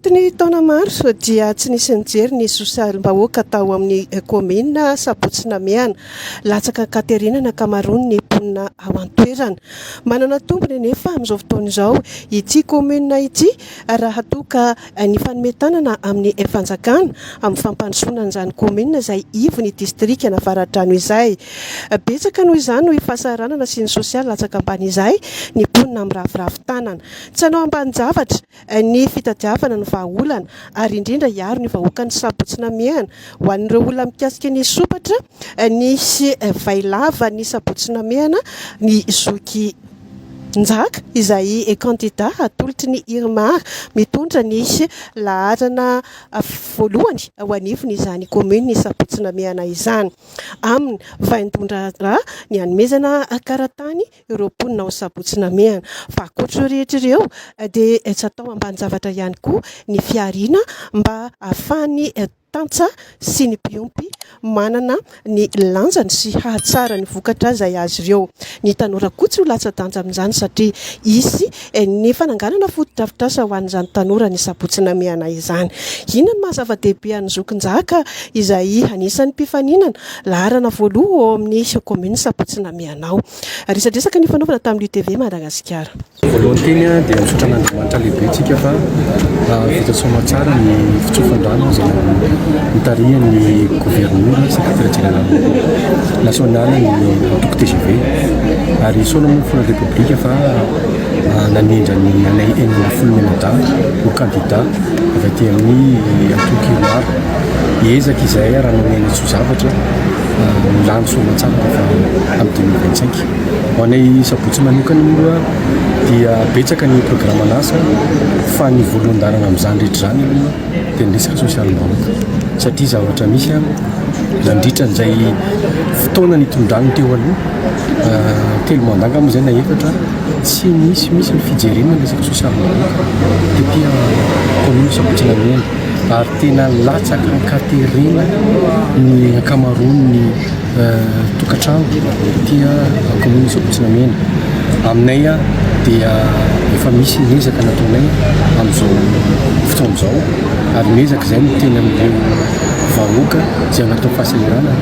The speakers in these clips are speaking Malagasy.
Ny taona maro dia tsy nisy nijery ny sosialim-bahoaka tao amin'ny komina Sabotsynamiana. Latsaka Katerina Kamarony ny mponina ao an-toerana. Manana tombony nefa amin'izao fotoana izao ity komina ity raha toka ny fanometanana amin'ny fanjakana amin'ny fampandrosoana an'izany komina izay ivony distrika na Faradrano izay. Betsaka noho izany no ifahasaranana sy ny sosialy latsaka ambany izay ny mponina miravoravo tanana. Tsy hanao ambanin-javatra ny fitadiavana ny vahaolana ary indrindra hiaro ny vahoaka ny Sabotsynamiana ho an'ireo olona mikasika ny sopatra nisy vailava ny Sabotsynamiana ny zoky Njaka izay kandida atolotry ny Irmar mitondra ny laharana voalohany ao anivony izany komina ny Sabotsynamiana izany. Aminy vaindondra ny hanomezana karatany ireo mponina ao Sabotsynamiana. Fa ankoatra rehetra ireo dia tsy atao ambanin-javatra ihany koa ny fiariana mba ahafahany tantsa sy ny mpiompy manana ny lanjany sy hahatsara ny vokatra izay azy ireo. Ny tanora koa tsy ho latsa-danja amin'izany satria isy ny fananganana foto-drafitrasa ho an'izany tanora ny Sabotsynamiana izany. Inona ny mahazava-dehibe an'ny zokin-jaka izay anisan'ny mpifaninana laharana voaloha ao amin'ny komina Sabotsynamiana ao. Resadresaka ny fanaovana tamin'ny UTV Madagasikara. Voalohany teny dia misaotra n'Andriamanitra lehibentsika fa vita soa tsara ny fitsofandrano izay mitarihan'ny gouvernement secrétaire général national ny antoko TGV ary saona moa fona république fa nanendra ny anay enina folo menada ho candidat avy aty amin'ny antoko Irmar hiezaka izay raha nomena tsy ho zavatra milano soa tsara fa amin'ny 2025. Ho anay Sabotsy manokana moa dia betsaka ny programme anasa fa ny voalohan-dalana amin'izany rehetra zany aloha dia ny resaka sosialim-bahoaka satria zavatra misy nandritra n'izay fotoana nitondrano teo aloha telo mandanga moa zay na efatra tsy misy ny fijerena ny resaka sosialim-bahoaka dia komina Sabotsynamiana ary tena latsaka Katerina ny ankamaroany tokantrano dia komina Sabotsynamiana. Aminay dia efa misy nezaka nataonay amin'izao fotoana izao ary nezaka izay no tena amin'ireo vahoaka izay anatao fahasahiranana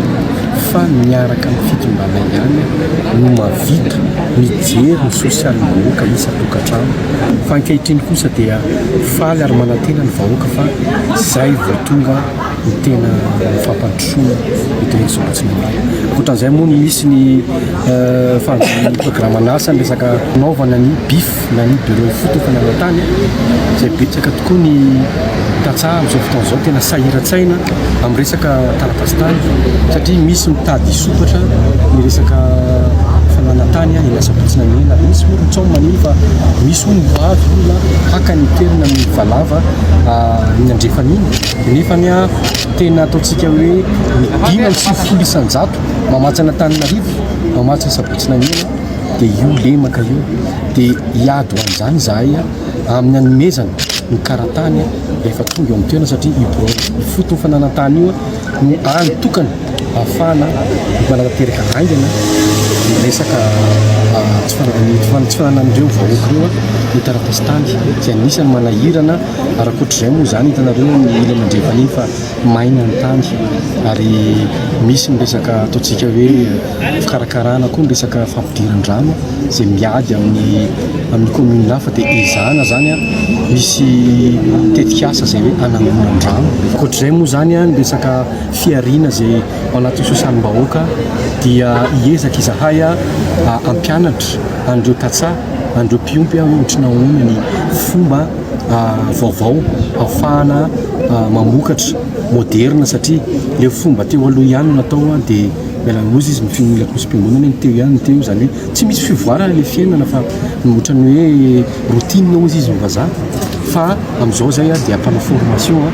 fa miaraka amin'ny fitondrana ihany no mavita mijery ny sosialim-bahoaka isan-tokantrano. Fa ankehitriny kosa dia faly ary manantena ny vahoaka fa izay vao tonga ny tena fampandrosoana eto Sabotsynamiana. Ankoatran'izay moa misy ny programme anasa ny resaka naovana ny BIF na ny bureau foot fananantany izay betsaka tokoa ny tantsaha amin'izao fotoana izao tena sahiran-tsaina amin'ny resaka taratasy-tany satria misy mitady sopatra ny resaka fananantany eny Sabotsynamiana. Misy moa mitsaoma manino fa misy mivoavy olona haka ny toerana ny valava ny andrefan'iny nefa ny tena ataontsika hoe ny 5 isan-jato mamatsana Antananarivo mamatsana Sabotsynamiana dia io lemaka io dia hiady ho an'izany izahay amin'ny hanomezana ny karatany rehefa tonga eo amin'ny toerana satria i foto ny fananantany io no anotokana ahafahana manatanteraka haingana ny resaka tsy fananan'ireo vahoaka ireo ny taratasy-tany izay anisany manahirana ary ankoatr'izay moa izany hitanareo ny ila mandrefan'iny fa maina ny tany ary misy ny resaka ataontsika hoe fikarakarana koa ny resaka fampidiran-drano izay miady amin'ny komina hafa dia ezahana zany misy tetikasa izay hoe anangonan-drano. Ankoatr'izay moa zany ny resaka fiariana izay ao anatin'ny sosialim-bahoaka dia hiezaka izahay ampianatra andreo tantsaha andreo mpiompy ohatrina ahoana ny fomba vaovao ahafahana mamokatra moderna satria le fomba teo aloha ihany natao dia mialamozy izy mifimila kosim-piangonana ny teo ihany teo zany hoe tsy misy fivoarana le fiainana fa ohatrany hoe routine ozy izy mivazaha fa amin'izao zay dia ampanao formation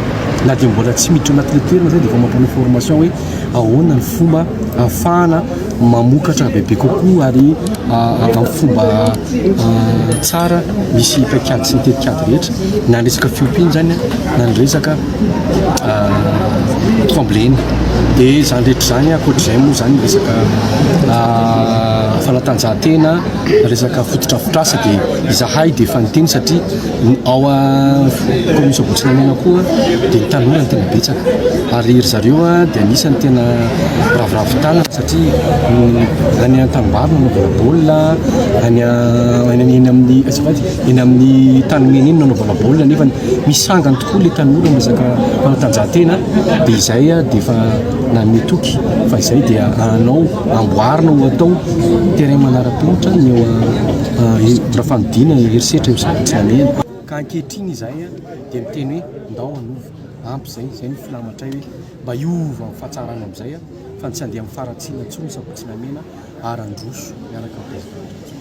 na dia mbola tsy miditra anaty toerana zay dia efa mampanao formation hoe ahoana ny fomba ahafahana mamokatra bebe kokoa ary avy amin'ny fomba tsara misy paikady sy ny tetikady rehetra na ny resaka fiompiana zany na ny resaka tremblena dia zany rehetra zany ankoatr'izay moa zany resaka fanatanjahantena resaka fototrafotrasa dia izahay dia efa niteny satria ao komisa Botsinamena koa dia ny tanora ny tena betsaka ary ry zareo dia anisany tena ravoravo-tana satria any an-tanimbary nanaovana baolina eny amin'ny eny amin'ny tanimena eny nanaovana baolina nefa misangany tokoa ilay tanora resaka fanatanjahantena dia izay dia efa nanome toky fa izay dia anao amboarina ho atao terrain manara-penitra ny eo rafanodina herisetra eo Botsinamena ka ankehitriny izay dia miteny hoe ndao anova ampy zay ny filamatray hoe mba hiova amin'ny fahatsarana amin'izay fa tsy handeha amin'ny faratsiana intsony Botsinamena ary androso miaraka amin'ny